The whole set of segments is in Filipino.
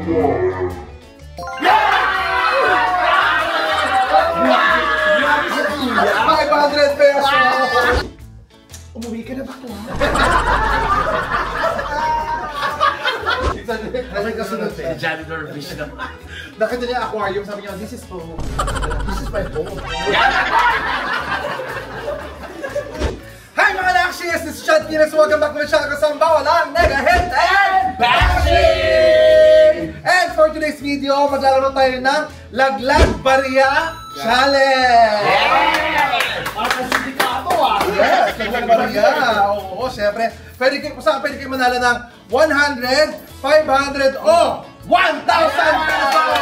₱500 pesos! Umuwi ka na ba ito? Nakita kasunod eh. Janitor fish na. Nakita niya aquarium, sabi niya, this is home. This is my home. Hi mga Nakshis! This is Chad Kinas. Welcome back to my channel kasama walang Nega Hit and Bashing! And for today's video, maglalaro tayo ng Laglag Barya Challenge! Para sa sindikato ah! Yes! Laglag Barya! Oo, syempre. Pwede kayo manalo ng 100, 500, o 1,000 pesos!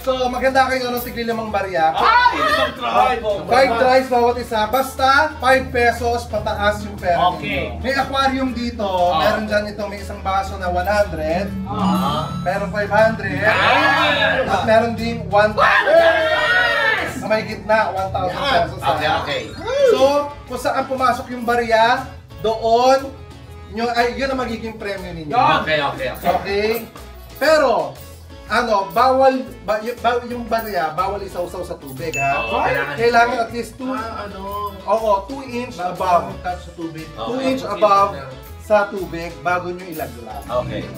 So, maganda kayo ng tigli lamang barya. 5 tries bawat isa. Basta 5 pesos pataas yung pera. Okay. May aquarium dito. Meron dyan ito. May isang baso na 100. Meron 500. At meron din 1,000. Sa may gitna, 1,000 pesos. Okay. So, kung saan pumasok yung barya, doon, yun ang magiging premyo ninyo. Okay? Pero, bawal yung barya, bawal isawsaw sa tubig, ha? Kailangan at least 2 inch above. 2 inch above sa tubig bago nyo ilaglag.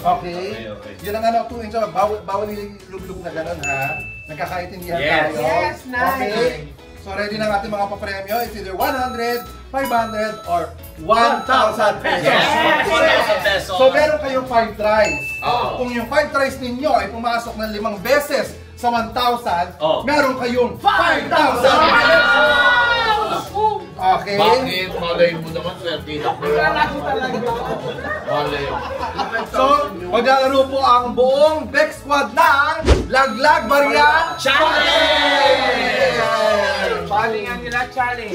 Okay? Yun ang 2 inch above. Bawal iluluglog na gano'n, ha? Nagkakaintindihan tayo. Yes, nice. Okay? So, ready na ang ating mga papremyo. It's either 100, 500, or 1,000 pesos. Yes! So, meron kayong 5 tries. Kung yung 5 tries ninyo ay pumasok ng 5 beses sa 1,000, meron kayong 5,000 pesos! Okay? Bakit? Malay mo naman, swerte na ko. Malay mo. So, maglalaro po ang buong Bex Squad ng Laglag Barya Challenge! Challenge ang nila, challenge.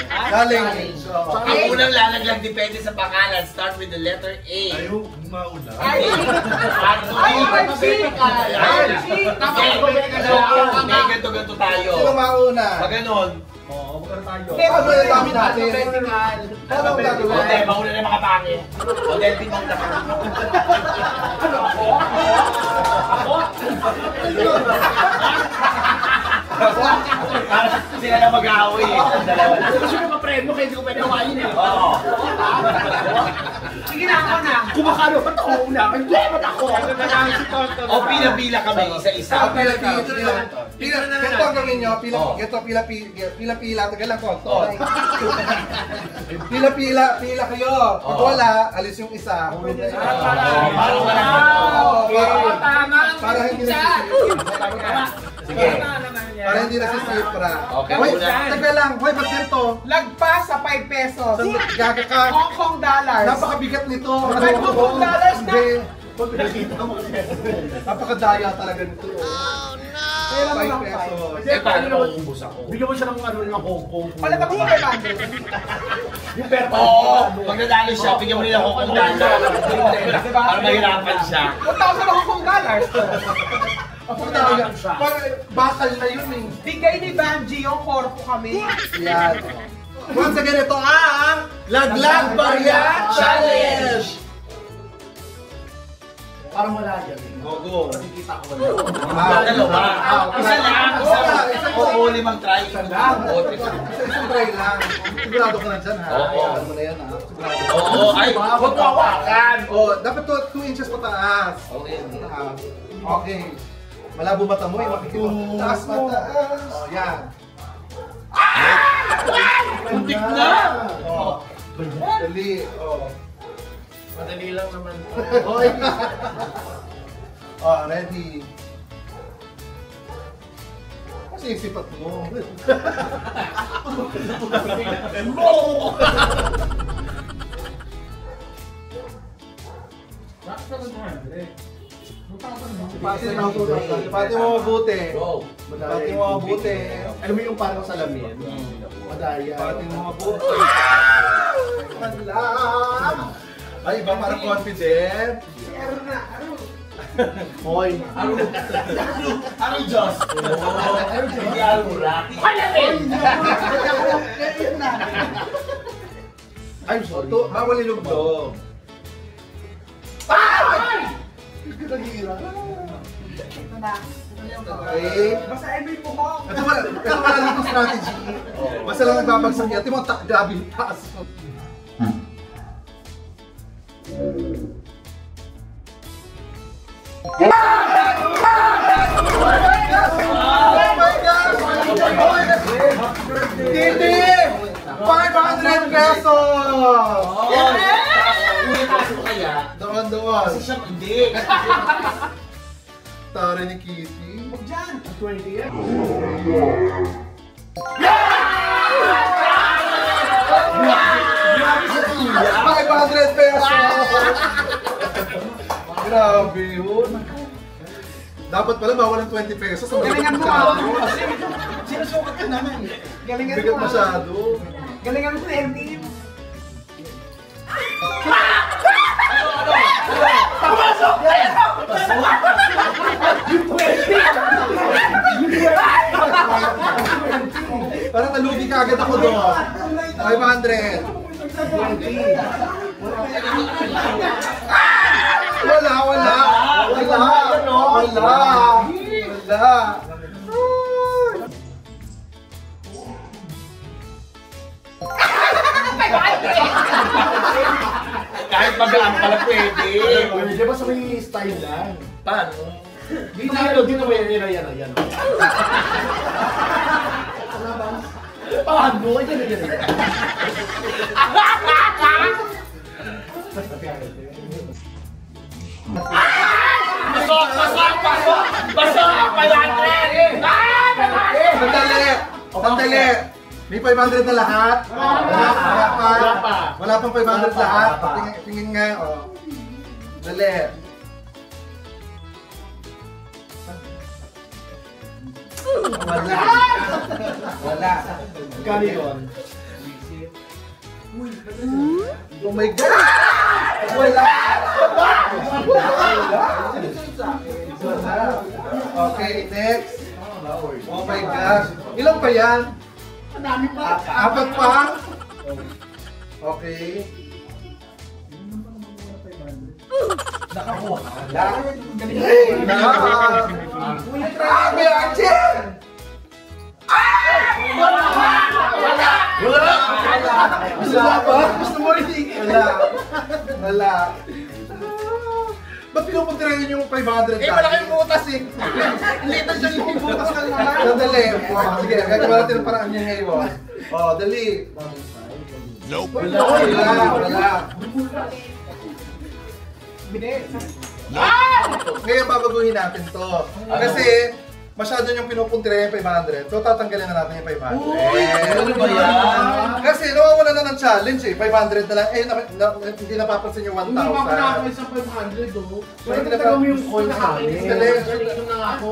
Challenge. Ang unang lalaglag depende sa pangalan. Start with the letter A. Ayaw, mauna. Ay, Ganto tayo. Sino mauna? Pag ganon. Ano yung dami natin? Ano ang gagawin? Hindi, mauna na mga pangit. O, Delphin mong naman. Sila na mag-aaway eh. Gusto ko ma-premyo kaya hindi ko pwede hawain eh. Oo. sige na ako na. Kumakano ba't ako una? Hindi, ba't ako? O pila-pila kami, isa-isa. Ganito ang gawin nyo, pila-pila, tagal lang ko. Pila kayo. Pag wala, alis yung isa. Hulog na isa. Parang wala. Para hindi na sige. Para hindi na sisipra. Okay, Hoy, muna. tagal lang. Hoy, ba't ganito? Lagpas sa 5 pesos. Gagaka. Hong Kong dollars. Napakabigat nito. Hong Kong dollars na? Napakadaya talaga nito. Pera mo 5 lang pesos. Eh, paano nauubos ako? Bigyan mo siya ng ano ng Hong Kong. Wala ka ba 500? Yung pera pa. Oo, pag nadali siya, bigyan mo nila ako kung para mahirapan siya. 1,000 Hong Kong dollars. Bakal na yun eh. Bigay ni Banji yung korpo kami. Yan. Once again, ito ang Laglag Barya Challenge! Parang wala dyan. Go. Nakikita ko wala. Dalawa. Isa lang. Oo, 5 try. Isang try lang. Sigurado ka na dyan, ha? Oo. Alam mo na yan, ha? Sigurado. Oo, ay, huwag mo hawakan. Dapat 2 inches pataas. Okay. Malabo mata mo, makikita. Mataas. Yan. Puntik na. Dali. Madali lang naman. Ready. Kasi yung sipat mo. Pati mo mabuti. Pati mo mabuti. Alam mo yung parang salamin? Madaya. Pati mo mabuti. Ay, iba parang confident. Hoy. Anong Diyos? Hindi alura. I'm sorry. Bawal ilugdog. Ito na. Okay. Basahin mo yung buhok. Ito wala lang itong strategy. Basta lang nagbabagsak niya. Tingnan mo, grabe yung taas. Oh my God! Titi! 500 pesos! Doon. Kasi siya hindi. Tara ni Kitty. Huwag dyan. 20 yan. Bakit 500 pesos? Grabe yun. Dapat pala bawal ng 20 pesos. Galingan mo ako. Sinusukat ka naman. Galingan mo Bigat ako. masyado. Galingan mo 20. Parang nalugi ka agad ako doon. 500. Wala. Kahit magaan pala pwede. Di ba sa may style lang? Paano? Di na yan. Paano? Yan. Pasok! 500! Sandali. May 500 na lahat? Wala pa. Wala pang 500 lahat. Tingin nga. Oh. Dali. Wala. Kani yun? Oh my God! Wala. Okay, next. Oh my gosh. Ilan pa yan? Madami pa. Apat pa? Okay. Nakakuha ka. Grabe, Archie! Wala ba? Gusto mo rin Wala. Ba't pinupuntiran yun yung 500 Eh, malaking butas eh. Hindi na siya yung butas ka naman. Sandali. Sige, gagawa natin ang paraan niya ngayon. Oh, dali. Wala. Bilis. Ngayon babaguhin natin to. Kasi masyado yung pinupuntira yung 500. So tatanggalin na natin yung 500. Ano ba yan? Kasi nawawala na ng challenge eh. 500 na lang. Eh, hindi napapansin yung 1,000. Hindi mo ako nakakay sa 500 oh. So, Pero nagtagal mo yung coin sa akin. Dali. Dito na ako.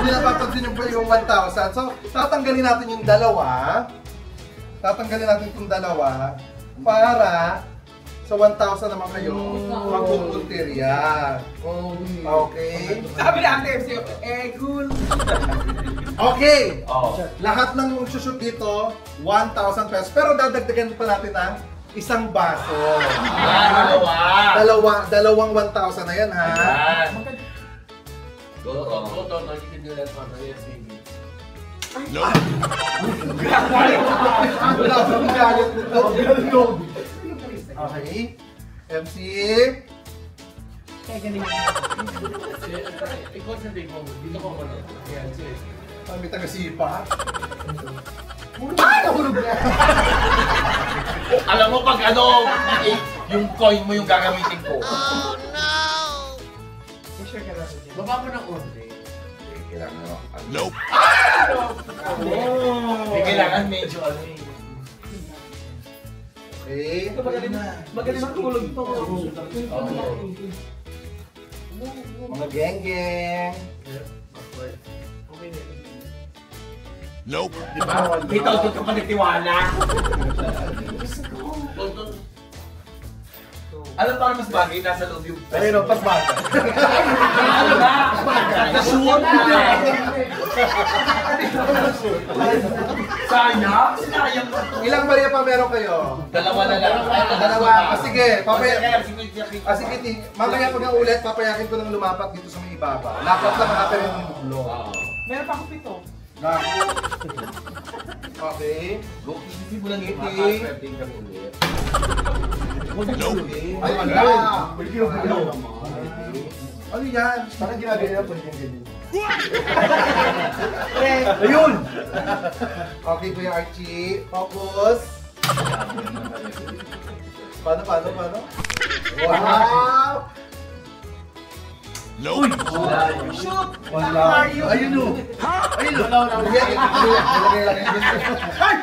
Hindi napapansin yung 1,000. So tatanggalin natin yung dalawa. Tatanggalin natin yung dalawa para sa 1,000 naman kayo magpupuntirya. Okay? Sabi natin sa'yo, cool. Okay! Oh. Lahat ng shoot dito, 1,000 pesos. Pero dadagdagan pa natin ng isang baso. Dalawang 1,000 na yan, ha? Go. You can do that one. Yes, baby. Wala akong galit nito. Okay. MC. Kaya galing. I-concentrate mo. Dito ko mo. Yan, sige. May taga-sipa. Nahulog na. Alam mo pag ano, yung coin mo yung gagamitin ko. I-share ka natin yan. Baba mo ng onte. Kailangan mo. Nope. Hindi kailangan medyo ano eh. Okay. Magaling matulog to. Mga geng-geng. Nope. Diba? Bitaw doon ka pa nagtiwala. Alam para mas bagay, nasa loob yung... Ayun o, pasbaga. Ano ba? Nasuot na! Sayang? Sinayang na to. Ilang bariya pa meron kayo? Dalawa na lang. Dalawa. Sige, sige, mamaya pag ulit, papayakin ko ng lumapat dito sa may ibaba. Lapat lang ang yung ulo. Meron pa ako 7. Okay. Go, hindi mo lang yung Ngiti. kami ulit. Ay, wala. Ano yan? Parang ginagaya na pwede yung ganyan. Ayun! Okay, Kuya Archie. Focus. Paano? Wow! Nope. Shoot! Wala. Ayun o. Ayun o. Ay!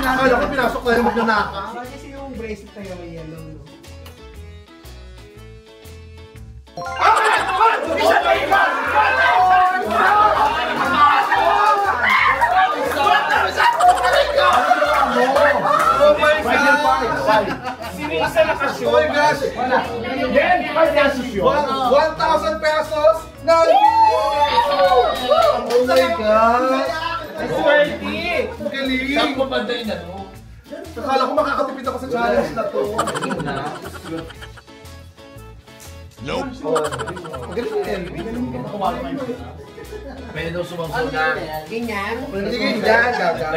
Akala ko pinasok na yung magnanaka. Kasi yung bracelet na yung yellow. Oh my God! Sinisa na kasi. Oh my gosh! Yan, 5 pesos yun. 1,000 pesos na Oh my God! Swerte! Ang galing! Saan mo banday na to? Akala ko makakatipid ako sa challenge na to. Nope. Ang galing ni Elvin. Pwede daw sumangsaw na. Ganyan. Sige, yan, gaga.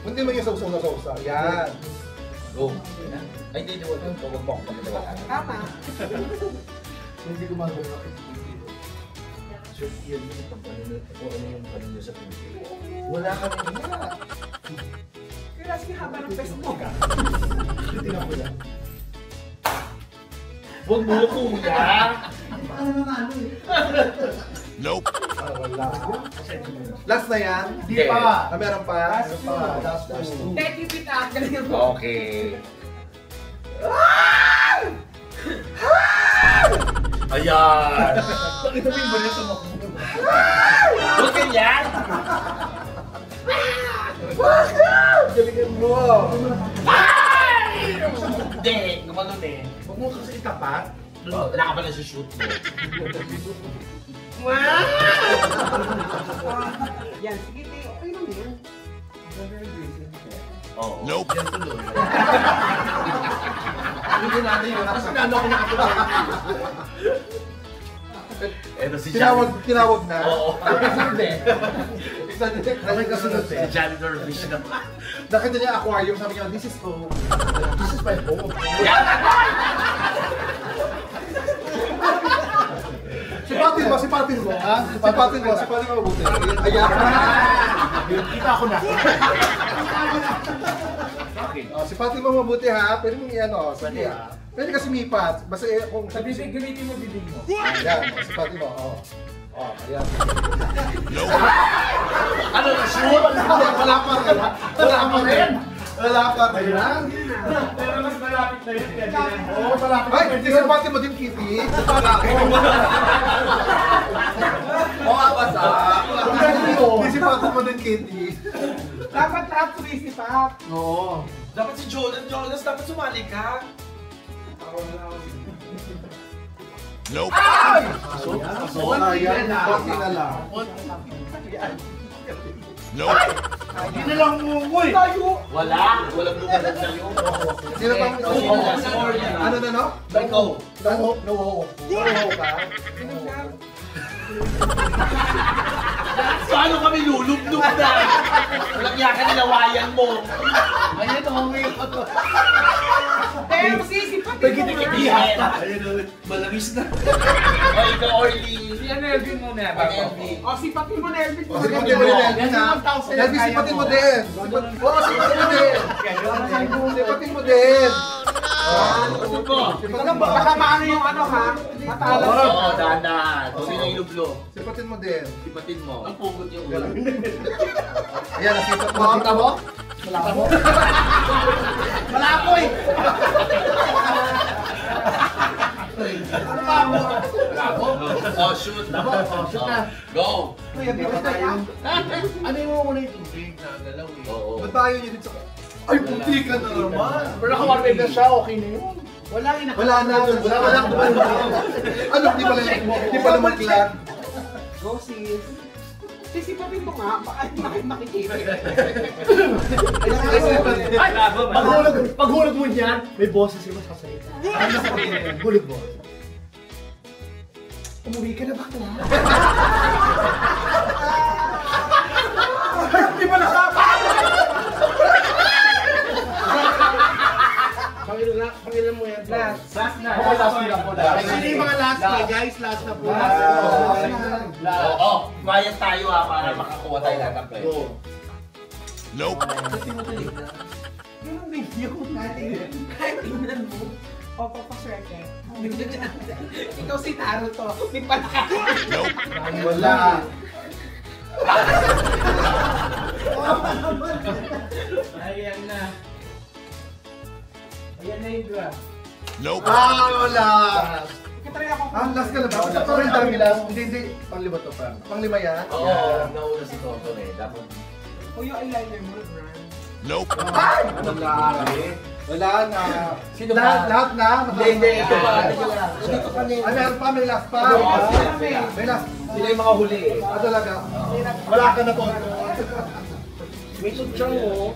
Hindi mo yung sausaw na sausa. Yan. Go. Ay, hindi wala. Huwag mo ako Tama. Hindi ko magawa. Sure, yun yung kanina sa pinto. Wala ka rin yan. Kaya sige haba ng Facebook. Hindi na ko yan. Huwag mo kuya. Nope. Ah, wala. Last na yan? Hindi pa. Ah, meron pa? Meron pa. Last two. Thank you, Pita. Galing mo. Okay. Ayan! Pakita mo yung balik sa mga. Huwag ganyan! Galingan mo. Hindi, gumanon eh. Huwag mo kasi itapat. Wala ka pala sa shoot mo. Yan, sige, Teo. Okay lang yan. Oo. Nope. Yan tuloy. Hindi natin yun. Ano ako nakatulog? Eto si Tinawag na? Oo. Hindi. Okay, kasunod Si Janitor Fish na. Nakita niya aquarium, sabi niya, this is home. This is my home. Sipatin mo. Ha? Sipatin mo mabuti. Ayan. Kita ako na. Sipatin mo mabuti ha. Pwede mong i-ano. Sige ha. Pwede kasi mipat. Basta kung... Gamitin mo bibig mo. Ayan. Sipatin mo. Ayan. Nope. Ano na shoot? Wala pa rin. Wala pa rin. Pero mas malapit na yun. Oo, malapit. Ay, sipatin mo din, Kitty. Basa. Sipatin mo din, Kitty. Dapat lahat sumisipat. Oo. Dapat si Jonas, dapat sumali ka. Nope. Wala yan. Konti na lang. Nope. Hindi na lang mo, uy. Wala. Walang lugar na sa'yo. Sino bang ano na no? Ikaw. No ka? Paano kami lulublob na? Walang yaka nilawayan mo. Ayun, homie. Pero sisipat. Pagkitikitihan. Malangis na. O ikaw, Orly. Si Elvin muna. Elvin. O, sipatin mo na Elvin. Sipatin mo din, Elvin ha. Elvin, sipatin mo din. Sipatin mo din. Sipatin mo din. Baka maano yung ano ha? Matalas. Oo, dahan-dahan. Huwag na ilublo. Sipatin mo din. Sipatin mo. Ang pugot yung ulo. Ayan, nasipat mo. Nakita mo? Malapoy! Oh, shoot. Shoot na. Go. Kuya, di ba tayo? Ano yung muna yung tubig na galaw eh? Oo. Ba't ba yun dito sa... Ay, puti ka na naman! Pero nakawarming na siya, okay na yun. Wala rin Wala na, wala na. Ano, di pala mag-clock. Go sis. Sisipapin mo nga, baka makikita. Paghulog mo niyan, may boses yung masasalita. Ano sasabihin? Hulog mo. Umuwi ka na bakla. Di ba nakapaan? Pangilan mo yan. Last na. Ako last na po. Sino yung mga last na guys? Last na po. Oo, bayad tayo para makakuha tayo lahat ng play. Nope. Yung video natin. Kahit tingnan mo. O, papaswerte. Ikaw si Taro to. May palaka. Nope. Wala. Ayan na. Ayan na yung draft. Nope. Wala. Kitry ako. Last ka na ba? Ito rin dami lang. Hindi. Panglima to pa. Panglima yan? Oo, nauna si Toto eh. Dapat. O yung eyeliner mo, Bran. Nope. Ay! Wala na. Sino ba? Lahat na? Hindi. Ito ba? Dito pa niya. Ay, meron pa. May last pa. May last. Sila yung mga huli eh. Talaga. Wala ka na po. May tutsang mo.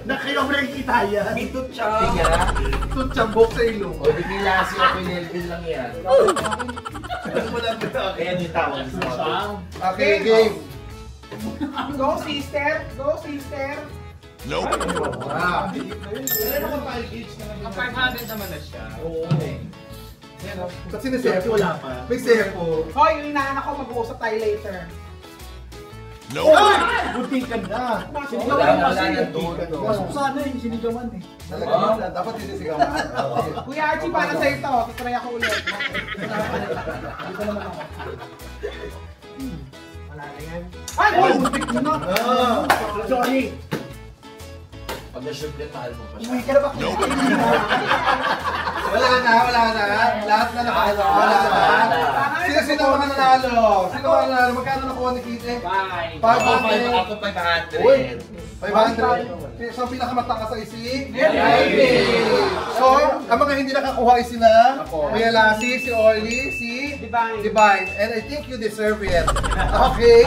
Nakailang mo nakikita yan. May tutsa. Tingnan. Tutsambok sa ilong. O, di kilasi ako yung Nelvin lang yan. Kaya yung tawag. Okay, game. Go sister! Go sister! Nope. Ah. Meron akong package na Ang 500 naman na siya. Oo. Kasi sinesepo. Wala pa. May sepo. Hoy, yung inaanak ko, mag-uusap tayo later. Nope. Buntikan na. Wala na doon. Masok sana yung sinigawan eh. Talaga. Dapat sinisigawan. Kuya Archie, para sa'yo to. Titry ako ulit. Dito naman ako. Wala na yan. Ay! Buntik mo na! Sorry! Pag na-shoot yan, mahal mo pa siya. Uwi ka na ba? Nope. Wala na. Lahat na nakalo. Wala na. Sino mga nanalo? Sino mga nanalo? Magkano nakuha ni Kite? Bye. 500. Ako 500. Uy! 500. So, ang pinakamatakas ay si So, ang mga hindi nakakuha ay sina Kuya Lassie, si Orly, si Divine. And I think you deserve it. Okay?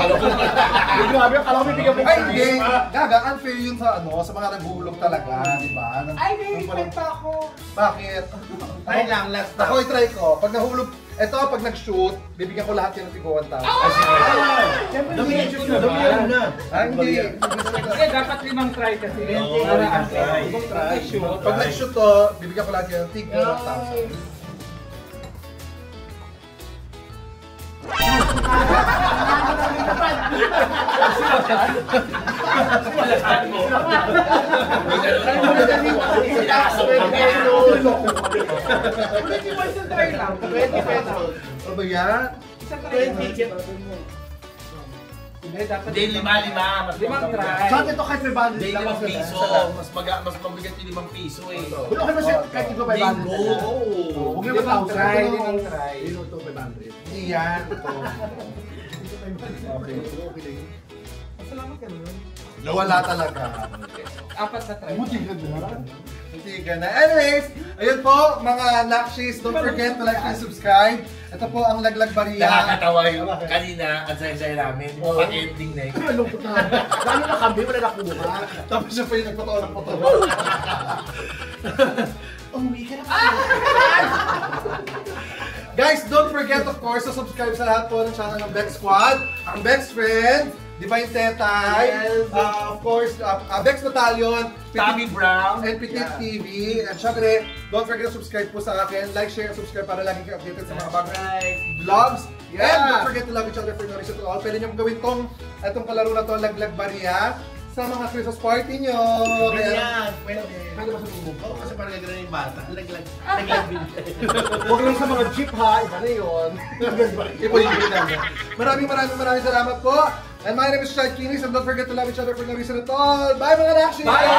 Grabe, akala ko may bigyan mo. Ay, hindi. Gaga, unfair yun sa sa mga naghulog talaga, di ba? Ay, may respect ako. Bakit? Ay lang, last na. Ako, i-try ko. Pag nahulog, eto, pag nag-shoot, bibigyan ko lahat yan ng tig 1,000. Domination na. Ah, hindi. Kasi dapat 5 try kasi. Pag nag-shoot to, bibigyan ko lahat yan ng tig 1,000. Isang try lang. 20 pesos. Ano ba yan? Isang try lang. Hindi, 5. Mas 5 try. Saan ito kahit may bandit Hindi, lang 5 piso. Mas mabigat yung 5 piso eh. Wala ka na siya kahit ito may bandit. Bingo! Huwag niyo 5 try, 1,000. 5 try. Minuto may bandit. Hindi yan. Ito. Okay. Salamat ka naman. Wala talaga. 4 na try. Buti ka na. Hindi ka na. Anyways, ayun po mga Nakshis, don't forget to like and subscribe. Ito po ang Laglag Bariya. Nakakatawa yung kanina, ang saya-saya namin. Pag-ending na yun. Malungkot na. Lalo na kami, wala nakuha. Tapos siya pa yung nagpatawa ng patawa. Umuwi ka na ba? Guys, don't forget of course to subscribe sa lahat po ng channel ng Bex Squad, ang Bex Friend, Divine Tetay, of course, Bex Battalion, Tommy Brown. and Petit TV. And syempre, don't forget to subscribe po sa akin. Like, share, and subscribe para lagi kayo updated sa mga bagong vlogs. And don't forget to love each other for no reason at all. Pwede nyo gawin itong kalaro na to, Laglag Bariya, sa mga Christmas party nyo. Yan, pwede. Pwede ba sa bubog? Oo, kasi parang gagawin yung bata. Naglag din. Huwag lang sa mga jeep ha, iba na yun. Ipo yung ginagawa. Maraming salamat po. And my name is Chad Kinis, and don't forget to love each other for no reason at all. Bye mga Nakshis! Bye!